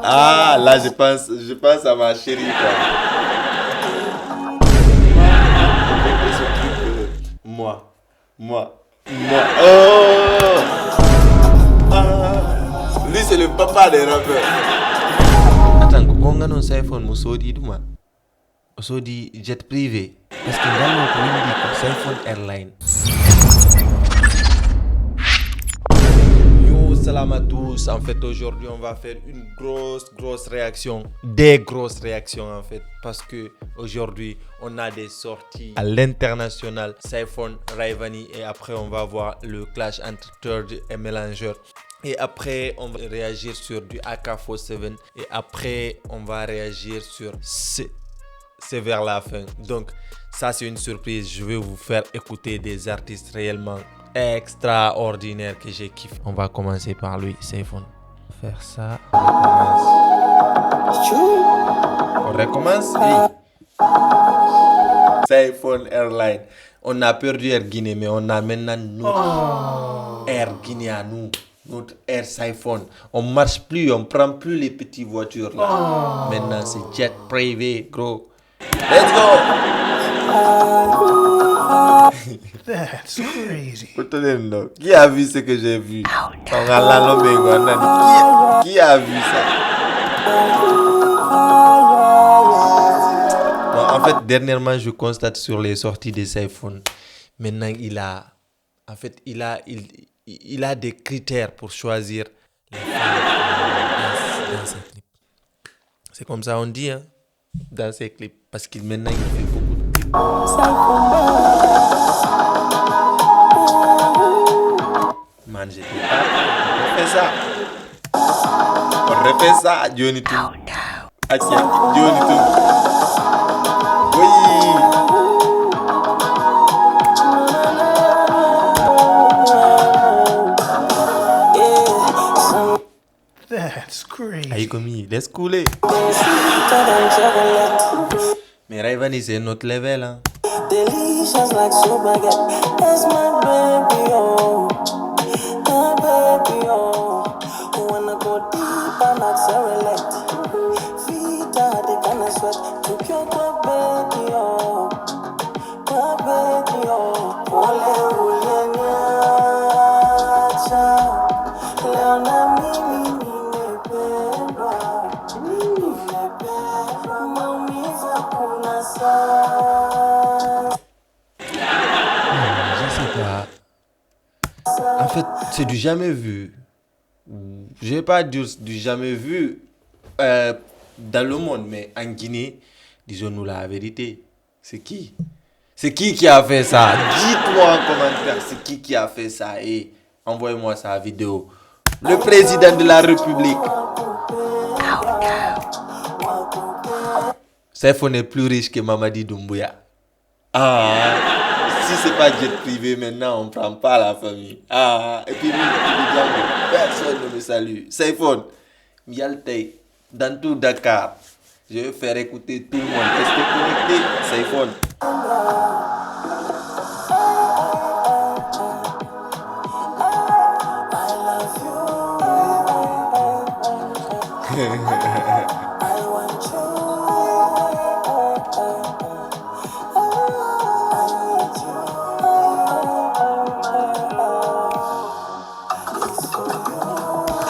Ah, là, je pense à ma chérie, quoi. Et ce truc, moi. Oh! Ah! Lui, c'est le papa des rappeurs. Attends, on a un iPhone, Moussoudi, Douma. Moussoudi, jet privé. Parce que dans notre ligne, c'est iPhone Airline. Yo, salam à tous. En fait, aujourd'hui, on va faire une grosse réaction. Des grosses réactions, en fait. Parce que aujourd'hui, on a des sorties à l'international. Cyphone, Rayvanny. Et après, on va voir le clash entre Third et Mélangeur. Et après, on va réagir sur du AK-47. Et après, on va réagir sur C'est vers la fin. Donc, ça, c'est une surprise. Je vais vous faire écouter des artistes réellement extraordinaires que j'ai kiffé. On va commencer par lui, Cyphone. Faire ça. On recommence. Oui. Cyphone Airline. On a perdu Air Guinée, mais on a maintenant notre Air Guinée à nous. Notre Air Cyphone. On marche plus, on prend plus les petites voitures là. Maintenant, c'est jet privé, gros. Let's go! That's crazy. Qui a vu ce que j'ai vu? Qui a vu ça? Bon, en fait, dernièrement, je constate sur les sorties des iPhones. Maintenant, il a des critères pour choisir les femmes dans ses clips. C'est comme ça on dit, hein, dans ses clips. Parce qu'il maintenant, il fait beaucoup de clips. Man, j'étais pas. On refait ça. Johnny Toon. Johnny Toon. Oui. That's crazy. Aïe, commis, laisse couler. Mais Rayvanny, c'est notre level, hein. Delicious like superget. That's my baby, oh. My baby, oh. Wanna go deep and accelerate. Vita, they gonna sweat. Took your baby, oh. My baby, oh. Ole, ole, nyacha. Leona, mimi, nimependwa. Nimependwa. Maumiza kuna saa. Je sais pas. En fait, c'est du jamais vu. Je vais pas dire du jamais vu dans le monde, mais en Guinée, disons-nous la vérité. C'est qui? C'est qui a fait ça? Dites-moi en commentaire, c'est qui a fait ça et envoyez-moi sa vidéo. Le président de la République. Cyphone est plus riche que Mamadi Doumbouya. Ah, si c'est pas jet privé maintenant, on prend pas la famille. Ah, et puis lui, personne ne me salue. Cyphone, Mialtei, dans tout Dakar. Je vais faire écouter tout le monde. Restez connectés, Cyphone.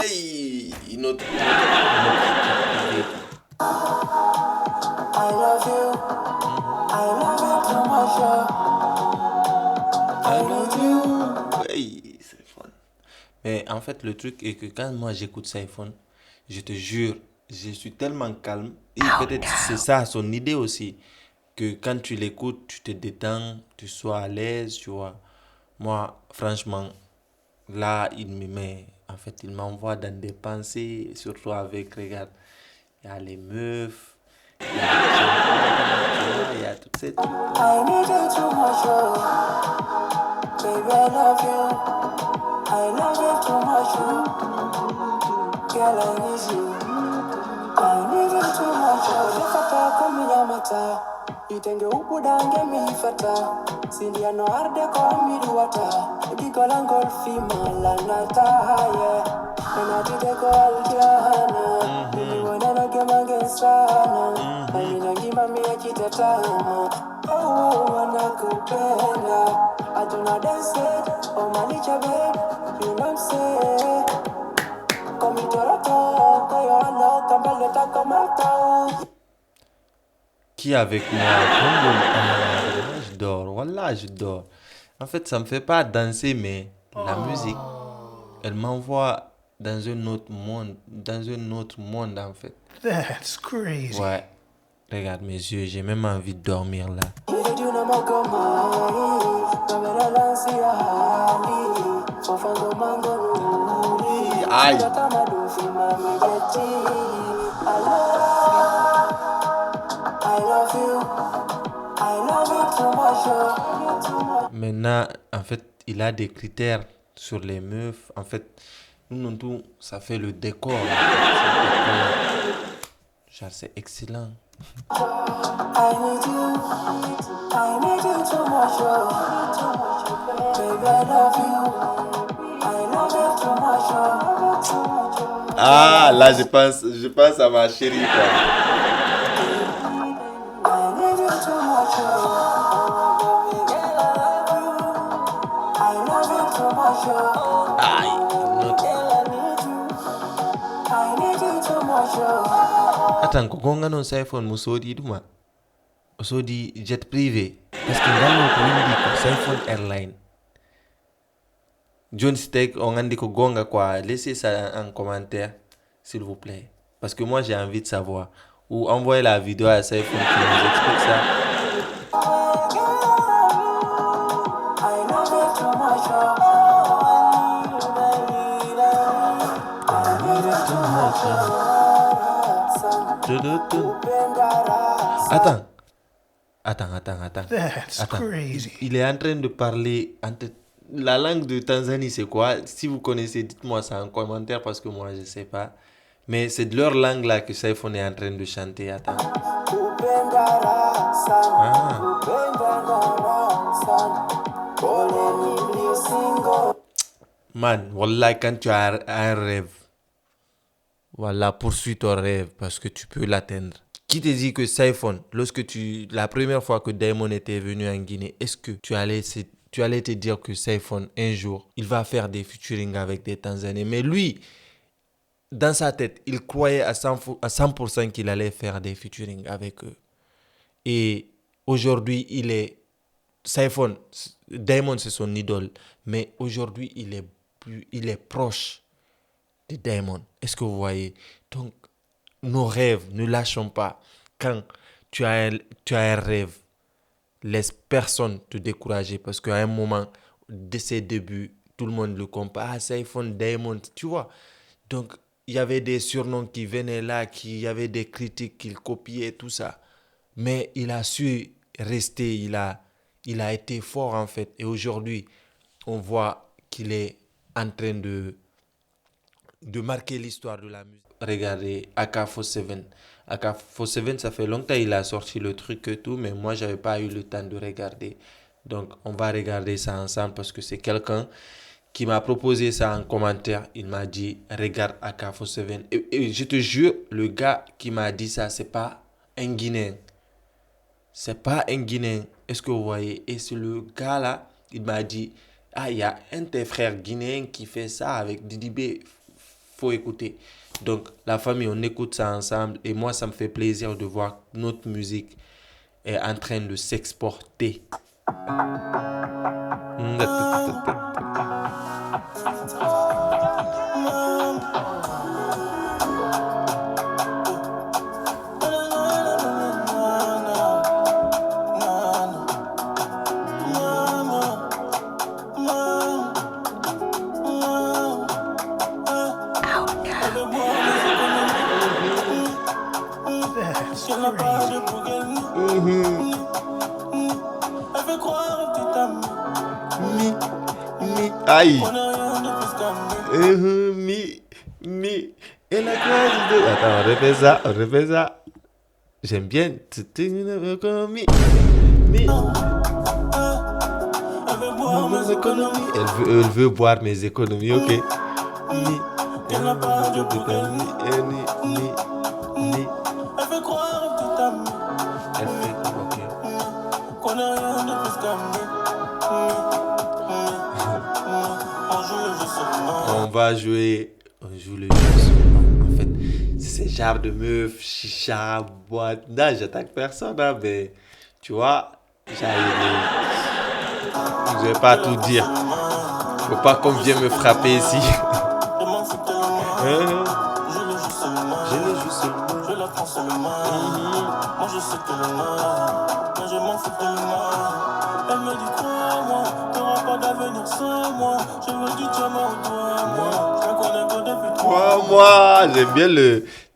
Hey, notre hey, Cyphone. Mais en fait, le truc est que quand moi j'écoute Cyphone, je te jure, je suis tellement calme. Et peut-être c'est ça son idée aussi. Que quand tu l'écoutes, tu te détends, tu sois à l'aise, tu vois. Moi, franchement, là, il me met. En fait, il m'envoie dans des pensées, surtout avec, regarde, il y a les meufs, il y a les champagnes, tu vois, il y a toutes ces trucs. I need you too much, oh. Baby, I love you. I love you too much, oh. Girl, I need you. I need you too much, oh. Nifata kumiyamata. Itenge ubudange mifata. Sindiano arde kwa miruwata. Gigolangol fi malanata, yeah. And I did a gold, yeah. your time. Oh, nakupenda. I do not dance it. Oh, manicha babe, you know I'm saying. Comme Toroto, Koyolo, Kambale, Takomata. Qui avec moi? Moi, je dors. Voilà, je dors. En fait, ça me fait pas danser, mais la musique, elle m'envoie dans un autre monde. Dans un autre monde, en fait. That's crazy. Ouais. Regarde mes yeux, j'ai même envie de dormir là. Aïe. Maintenant, en fait, il a des critères sur les meufs. En fait, nous, tout, ça fait le décor. Genre, c'est excellent. I need you too much, baby, I love you. I love you too much. Ah, là, je pense à ma chérie, quoi. I need you too much, baby, I love you too much. Aïe. I need you too much. Attends, kogonga non sa iPhone musodi duma. Musodi jet privé. Parce que ngalo ko windi ko sa iPhone airline. John Steak, on a dit que gonga quoi. Laissez ça en commentaire, s'il vous plaît. Parce que moi j'ai envie de savoir. Ou envoyez la vidéo à sa iPhone qui nous explique ça. I love you too much. Attends. That's Attends. crazy. Il est en train de parler. La langue de Tanzanie, c'est quoi? Si vous connaissez, dites-moi ça en commentaire parce que moi, je ne sais pas. Mais c'est de leur langue là que Saifon est en train de chanter. Attends. Man, wallah, quand tu as un rêve, voilà, poursuis ton rêve parce que tu peux l'atteindre. Qui te dit que Saifon, la première fois que Diamond était venu en Guinée, est-ce que tu allais te dire que Saifon, un jour, il va faire des featuring avec des Tanzaniens? Mais lui, dans sa tête, il croyait à 100% qu'il allait faire des featuring avec eux. Et aujourd'hui, Saifon, Diamond, c'est son idole. Mais aujourd'hui, il est proche de Diamond. Est-ce que vous voyez? Donc, nos rêves, ne lâchons pas. Quand tu as un rêve, laisse personne te décourager parce qu'à un moment de ses débuts, tout le monde le compare. Ah, Saifon, Diamond, tu vois. Donc, il y avait des surnoms qui venaient là, il y avait des critiques qu'il copiait, tout ça. Mais il a su rester, il a été fort en fait. Et aujourd'hui, on voit qu'il est en train de marquer l'histoire de la musique. Regardez, AK47. AK47, ça fait longtemps qu'il a sorti le truc et tout, mais moi, j'avais pas eu le temps de regarder. Donc, on va regarder ça ensemble parce que c'est quelqu'un qui m'a proposé ça en commentaire. Il m'a dit, regarde AK47. Et je te jure, le gars qui m'a dit ça, c'est pas un Guinéen. C'est pas un Guinéen. Est-ce que vous voyez? Et c'est le gars là, il m'a dit, ah, il y a un de tes frères guinéens qui fait ça avec Didi B. Faut écouter. Donc, la famille, on écoute ça ensemble. Et moi, ça me fait plaisir de voir que notre musique est en train de s'exporter. Aïe. Et la classe de... Attends, on refait ça. J'aime bien. Elle veut boire mes économies, ok. Elle fait quoi? on joue le jeu seulement. En fait, c'est ce genre de meuf, chicha, boîte. Non, j'attaque personne, hein, mais tu vois, je vais pas tout dire. Faut pas qu'on vienne me frapper ici. Hein? Je le joue seulement. Je la prends seulement. Moi je sais que moi je m'en fous tellement. Elle me dit crois-moi, t'auras pas d'avenir sans moi. Je me dis diamant ou toi, moi. Je la connais que depuis 3 mois. J'aime bien le.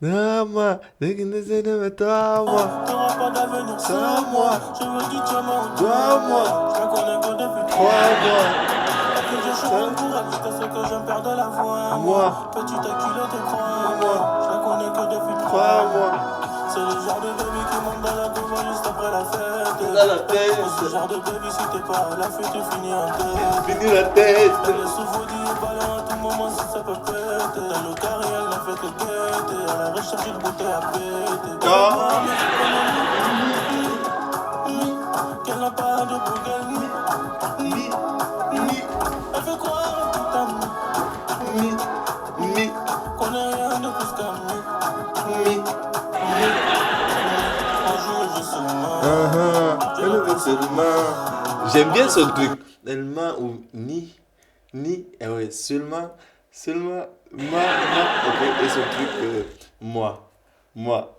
Non, moi, dès que nous sommes toi, moi. T'auras pas d'avenir sans moi. Je me dis diamant ou toi, moi. Je la connais que depuis 3 mois. Que je chante pour elle jusqu'à ce que je perde la voix. Moi, petite culotte, crois-moi. Je la connais que depuis 3 mois. C'est le genre de baby qui monte dans la coupe juste après la fête. Dans la tête. C'est le genre de baby si t'es pas à la fête, tu finis en tête. Finis la tête. Elle est sous Vaudi et ballant à tout moment si ça peut péter. Elle au carré, elle n'a fait que guetter. Elle a recherché une bouteille à péter. Qu'elle n'a pas de bougaille. Elle fait croire à tout amour. Qu'on n'est rien de plus qu'amour. J'aime bien son truc. Seulement ou ni. Eh ouais, seulement, ok, et son truc, moi. Oh!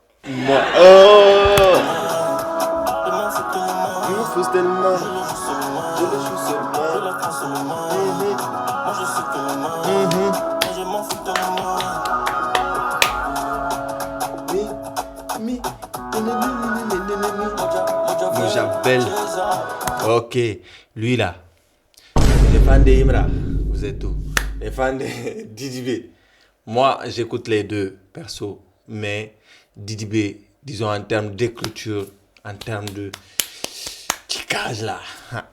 Il me faut tellement. Je le joue seulement. Je la prends seulement. Moi je sais que moi je m'en fous tellement. Mojabel. Ok, lui là. Les fans de Imra, vous êtes où? Les fans de Didi B. Moi, j'écoute les deux, perso. Mais Didi B, disons en termes d'écriture, en termes de tickage là,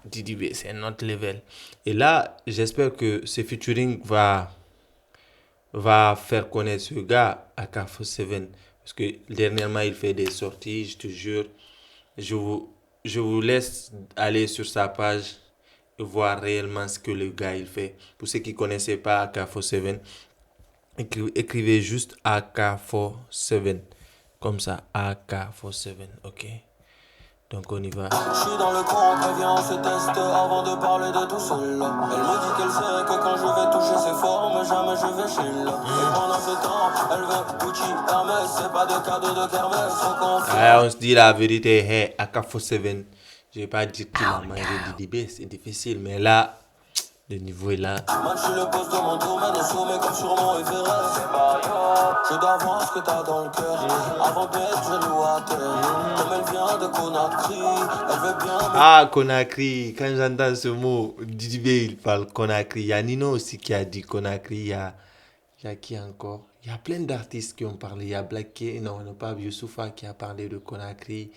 Didi B, c'est un autre level. Et là, j'espère que ce featuring va faire connaître ce gars à Carrefour 7. Parce que dernièrement, il fait des sorties, je te jure. Je vous laisse aller sur sa page et voir réellement ce que le gars il fait. Pour ceux qui ne connaissaient pas AK47, écrivez juste AK47. Comme ça, AK47, ok? Donc on y va. Je suis dans le coin, on prévient, on se teste avant de parler de tout seul. Elle me dit qu'elle sait que quand je vais toucher ses formes, jamais je vais chez elle. Et pendant ce temps, elle veut Gucci, Hermès, c'est pas de cadeau de kermesse. On se dit la vérité, hey, AK47, je vais pas dire qu'il a mangé du DB, c'est difficile, mais là, le niveau est là. Moi, je suis le boss de mon domaine, au sommet comme sur mon Everest. Je dois voir ce que t'as dans le cœur. Avant d'être genou à terre. Comme elle vient de Conakry, elle veut bien. Ah, Conakry, quand j'entends ce mot, Didi B, il parle Conakry. Il y a Nino aussi qui a dit Conakry. Il y a qui encore? Il y a plein d'artistes qui ont parlé. Il y a Black K, non, pas Youssoufa qui a parlé de Conakry.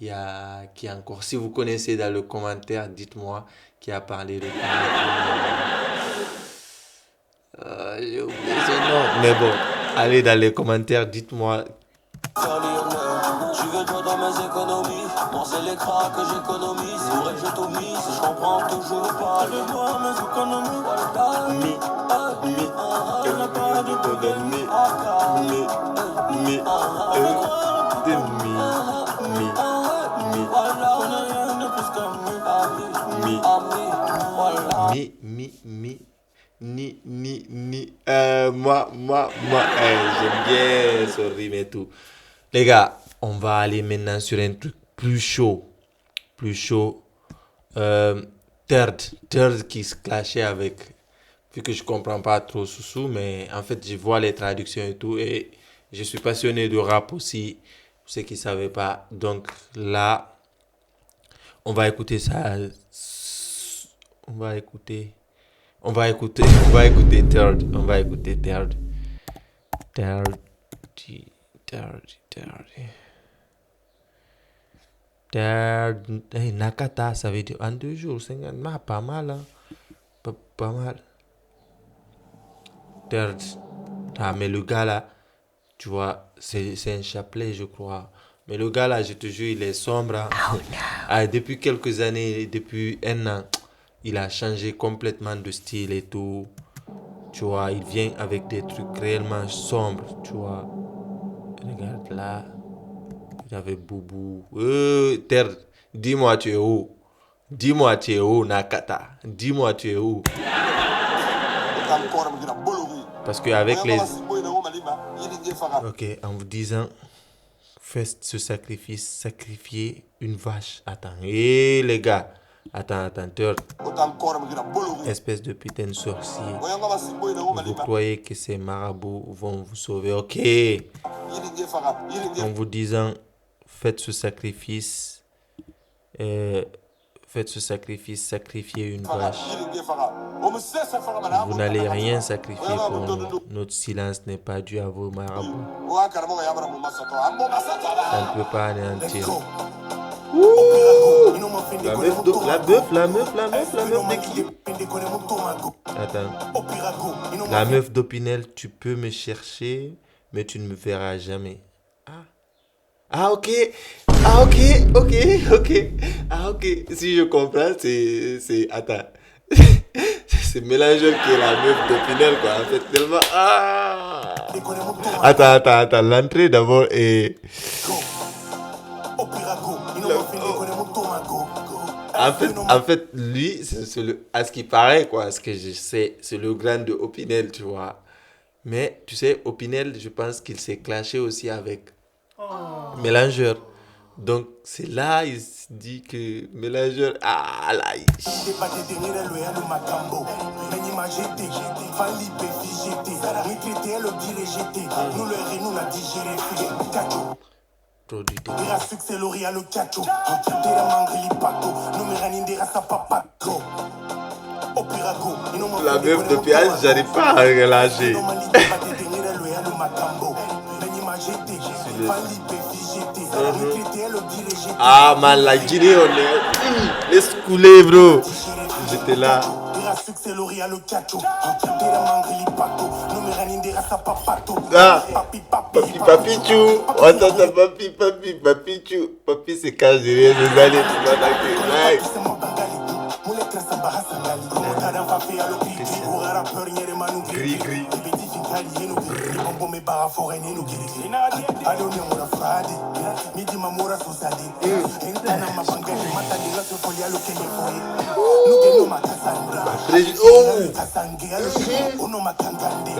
Il y a qui encore? Si vous connaissez dans le commentaire, dites-moi qui a parlé de j'ai oublié son nom. Mais bon, allez dans les commentaires, dites-moi. Je veux toi dans mes économies. Moi c'est les cracks que j'économise. C'est vrai que je t'omise. Je comprends toujours pas. Je veux voir mes économies. Elle n'a pas de bougaille. Moi, j'aime bien ce rime et tout. Les gars, on va aller maintenant sur un truc plus chaud. Third qui se clashait avec, vu que je comprends pas trop Soussou, mais en fait, je vois les traductions et tout, et je suis passionné de rap aussi, pour ceux qui savaient pas. Donc là, on va écouter ça. On va écouter Third. Hey, Nakata, ça veut dire en 2 jours, 50, pas mal, hein? Pas mal. Third. Ah, mais le gars là, tu vois, c'est un chapelet, je crois. Mais le gars là, je te jure, il est sombre. Hein? Oh, no. Ah, depuis quelques années, depuis 1 an, il a changé complètement de style et tout. Tu vois, il vient avec des trucs réellement sombres, tu vois. Regarde là, il y avait Boubou. Terre, dis-moi tu es où? Dis-moi tu es où, Nakata? Dis-moi tu es où? Parce qu'avec les... Ok, en vous disant, faites ce sacrifice, sacrifier une vache. Attends, les gars. Attends, Third. Espèce de putain de sorcier. Vous croyez que ces marabouts vont vous sauver? Ok. En vous disant, faites ce sacrifice. Faites ce sacrifice, sacrifiez une vache. Vous n'allez rien sacrifier pour nous. Notre silence n'est pas dû à vos marabouts. Ça ne peut pas anéantir. La meuf de qui? Attends. La meuf d'Opinel, tu peux me chercher, mais tu ne me verras jamais. Ah, ok. Ah, ok. Si je comprends, c'est... Attends. C'est Mélangeur qui est la meuf d'Opinel, quoi. En fait, tellement... Ah. Attends. L'entrée d'abord est... En fait, lui, à ce qui paraît, quoi, ce que je sais, c'est le grand de Opinel, tu vois. Mais, tu sais, Opinel, je pense qu'il s'est clashé aussi avec Mélangeur. Donc, c'est là, il se dit que Mélangeur... Ah, là, la meuf de piège, j'arrive pas à relâcher. Ah man, la Guinée, on est... Laisse couler, bro. J'étais là. Ah, papichou. Attends, papichou. Papi se cache derrière les allées. Gris.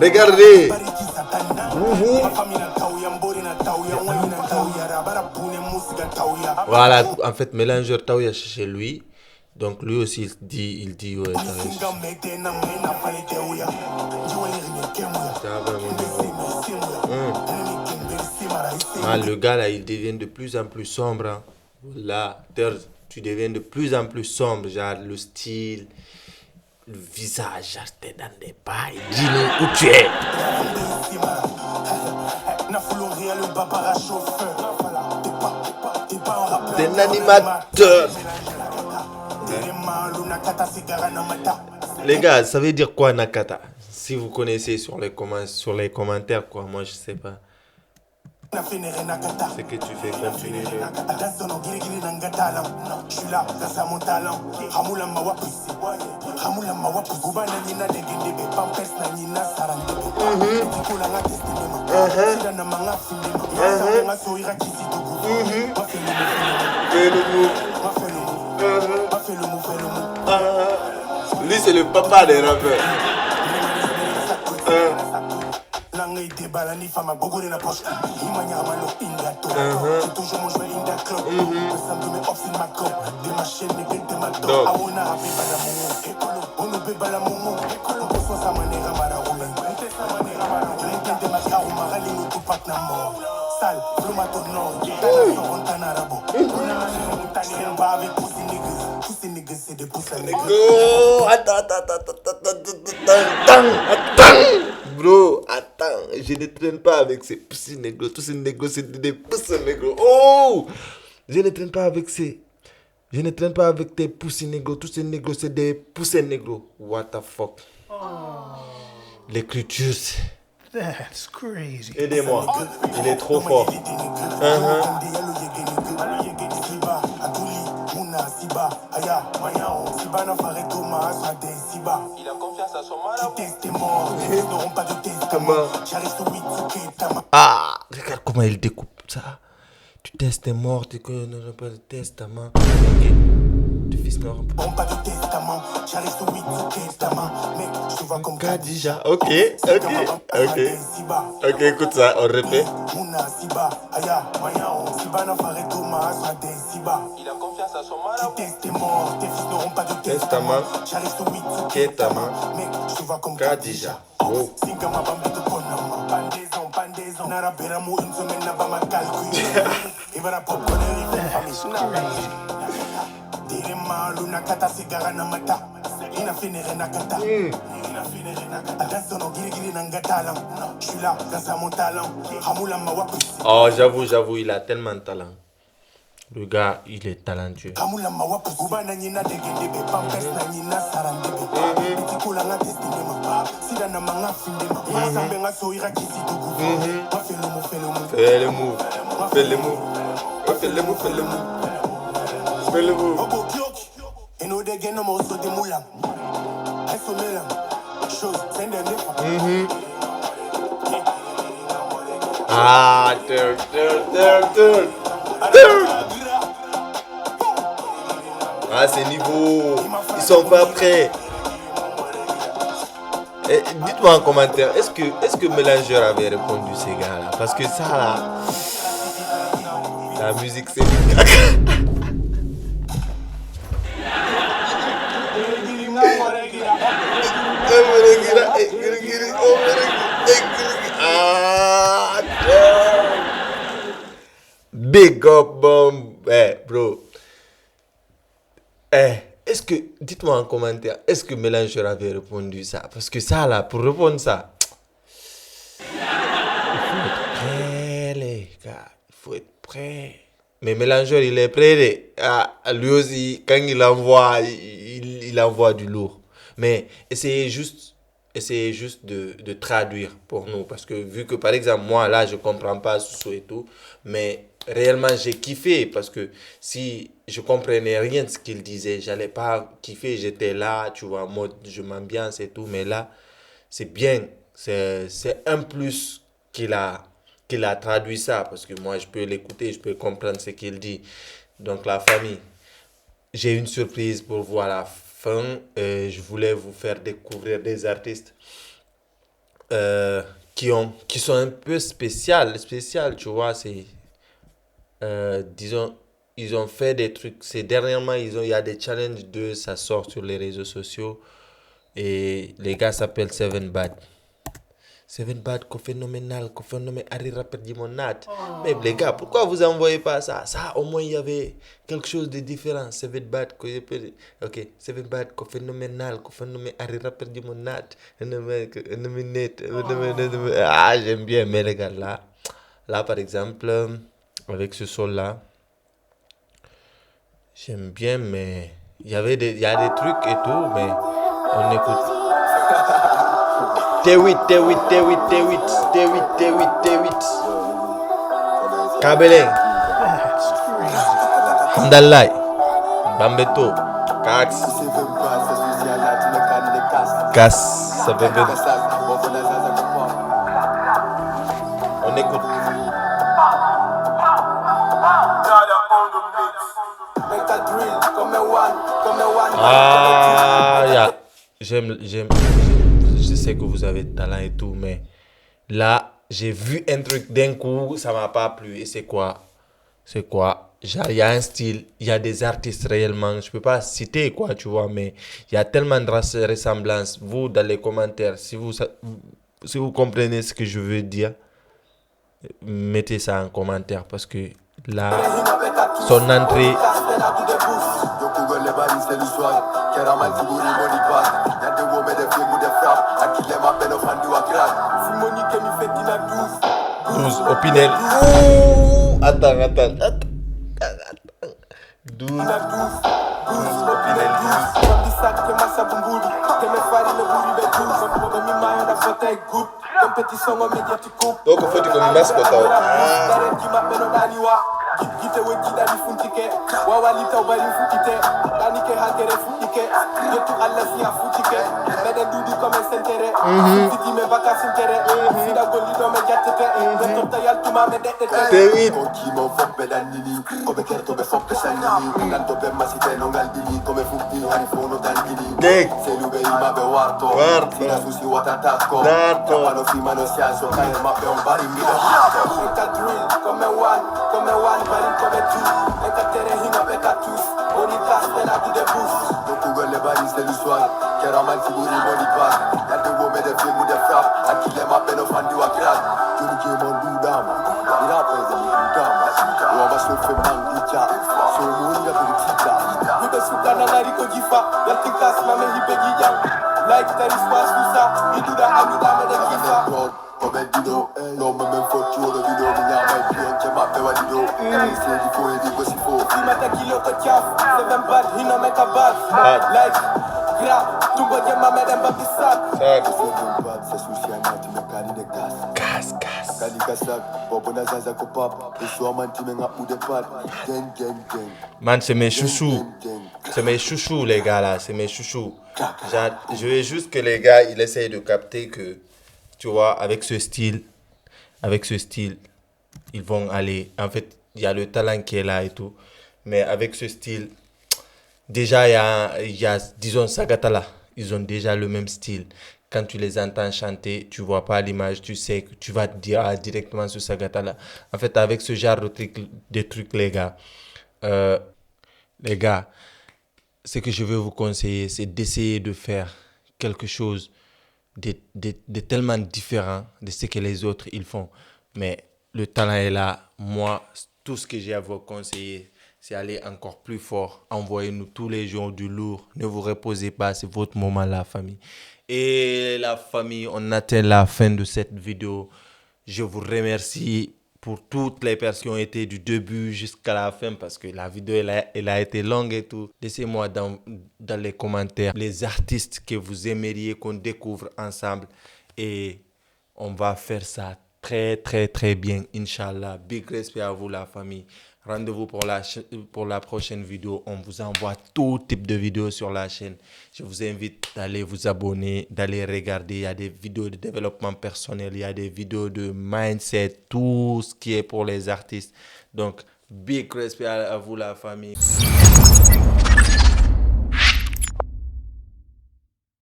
Regardez. Voilà, en fait, Mélangeur Taouya chez lui. Donc lui aussi il dit ouais, le gars là il devient de plus en plus sombre, hein. Là tu deviens de plus en plus sombre, genre le style, le visage, genre t'es dans des bails, dis-nous où tu es. T'es un animateur. Les gars, ça veut dire quoi Nakata? Si vous connaissez sur les commentaires, quoi, moi je sais pas. C'est que tu fais continuer lui c'est le papa des rappeurs. Attends. Bro, attends, je ne traîne pas avec ces pussy négros. Tous ces négros, c'est des pussy négros. Oh, je ne traîne pas avec tes pussy négros. Tous ces négros, c'est des pussy négros. What the fuck? L'écriture, That's crazy. aidez-moi, il est trop fort. Il a confiance à son marabout. Ah, regarde comment il découpe ça. Tu testes tes morts, tu n'as pas de testament. Ok. Tu fils n'aura pas de testament. J'arrive sur 8 testament. Mec, je te vois comme Khadija. Ok. Ok, écoute ça, on répète. Il a confiance à son marabout. Tes morts, tes fils n'auront pas de testament. J'arrive sur 8 testament. Mec, je te vois comme Khadija. Oh. Naraberamu une semaine là-bas ma calcul. Il va la popcorn Direma luna kata sigara na mata. Ina finire na kata. Attention giri giri nangatala. Je suis là grâce à mon talent. Hamula mawapu. Oh j'avoue il a tellement de talent. Le gars, il est talentueux. Fais le move. Ah, turn. Ah, c'est niveau. Ils sont pas prêts. Et dites-moi en commentaire, est-ce que Mélangeur avait répondu ces gars-là? Parce que ça là, la musique c'est du caca. Big up, bomb. Bro. Est-ce que, dites-moi en commentaire, est-ce que Mélangeur avait répondu ça? Parce que ça là, pour répondre ça, il faut être prêt les gars, il faut être prêt. Mais Mélangeur il est prêt, lui aussi, quand il envoie, il envoie du lourd. Mais essayez juste de traduire pour nous. Parce que vu que par exemple, moi là, je comprends pas Sousso et tout, mais réellement j'ai kiffé parce que si je comprenais rien de ce qu'il disait, j'allais pas kiffer, j'étais là, tu vois, en mode je m'ambiance et tout, mais là, c'est bien, c'est un plus qu'il a traduit ça parce que moi je peux l'écouter, je peux comprendre ce qu'il dit. Donc la famille, j'ai une surprise pour vous à la fin. Je voulais vous faire découvrir des artistes qui sont un peu spécial, tu vois, c'est disons, ils ont fait des trucs. C'est dernièrement, il y a des challenges ça sort sur les réseaux sociaux. Et les gars s'appellent Seven Bad. Seven Bad, phénoménal, Harry Rapper Dimonat. Mais les gars, pourquoi vous envoyez pas ça? Ça, au moins, il y avait quelque chose de différent. Seven Bad, ok, Seven Bad, phénoménal, Harry Rapper Dimonat. Ah, j'aime bien, mais les gars, là, par exemple, avec ce son-là, j'aime bien, mais il y a des trucs et tout, mais on écoute. T8. Kabeleng. Hamdallah. Bambeto. Kax. Gas. On écoute. Ah, yeah. J'aime. Je sais que vous avez de talent et tout, mais là, j'ai vu un truc d'un coup, ça m'a pas plu. Et c'est quoi? Genre, il y a un style, il y a des artistes réellement, je peux pas citer quoi, tu vois, mais il y a tellement de ressemblances. Vous, dans les commentaires, si vous comprenez ce que je veux dire, mettez ça en commentaire parce que là, son entrée. Opinel. Attends. 12 Opinel 12. Donc, il faut que tu masques. Gite we gida di funtike. Wawalita ubali futite. Danike hakere futike. Yetu alasi ya futike. Mede dudi kome sentere. Fiti me vaka sentere. Fida golido me jatete. Metota yal tuma me detete. Konki mon fok me dandini. Come kerto be fok be sandini. Nanto be masite non galdini. Come futti harifono dandini. Se lube ima be warto. Sina susi watatatko. Kapano fima no siaso. Kayer ma be on bari mi do hato. Eka drill. Come one, bari come two. Eka tere hina be katus. Oni tas pena du de boost. Donc Google les balises de l'histoire. Keraman figuri body part. Y'a de go me de film ou de frappe. Akile ma peine au fan du wakrat. Johnny J mon doudama. Il a pesé mi doudama. On va se faire mangicha. So mouri la petita. Yube suka na ngari ko jifa. Y'a tinkas na me hibe gijang. Like tari spas kusa. Iduda amida me de kifa. Come dido, non me fottu lo video, mi chiama il cliente ma beva di do. Se di fuori di così fu. Prima te chilo che chiaf, se ben bad, he no make a bad. Like, gra, tu vuoi che mamma dem babi sac. Se ben bad, se sushi anati me cari de gas. Kali kasak, bobo na zaza ko pap. E so amanti me nga ou de pat. Gang. Man, c'est mes chouchous. C'est mes chouchous, les gars, là. C'est mes chouchous. Je veux juste que les gars, ils essayent de capter que, tu vois, avec ce style, ils vont aller. En fait, il y a le talent qui est là et tout. Mais avec ce style, déjà, il y a, disons, Sagatala. Ils ont déjà le même style. Quand tu les entends chanter, tu vois pas l'image, tu sais que tu vas te dire directement sur Sagatala. En fait, avec ce genre de trucs, les gars, ce que je veux vous conseiller, c'est d'essayer de faire quelque chose de tellement différent de ce que les autres ils font. Mais le talent est là. Moi, tout ce que j'ai à vous conseiller, c'est aller encore plus fort. Envoyez-nous tous les jours du lourd. Ne vous reposez pas, c'est votre moment, la famille. Et la famille, on atteint la fin de cette vidéo. Je vous remercie pour toutes les personnes qui ont été du début jusqu'à la fin parce que la vidéo elle a été longue et tout. Laissez-moi dans les commentaires les artistes que vous aimeriez qu'on découvre ensemble et on va faire ça très bien, Inch'Allah. Big respect à vous, la famille. Rendez-vous pour la prochaine vidéo. On vous envoie tout type de vidéos sur la chaîne. Je vous invite d'aller vous abonner, d'aller regarder. Il y a des vidéos de développement personnel, il y a des vidéos de mindset, tout ce qui est pour les artistes. Donc, big respect à vous, la famille.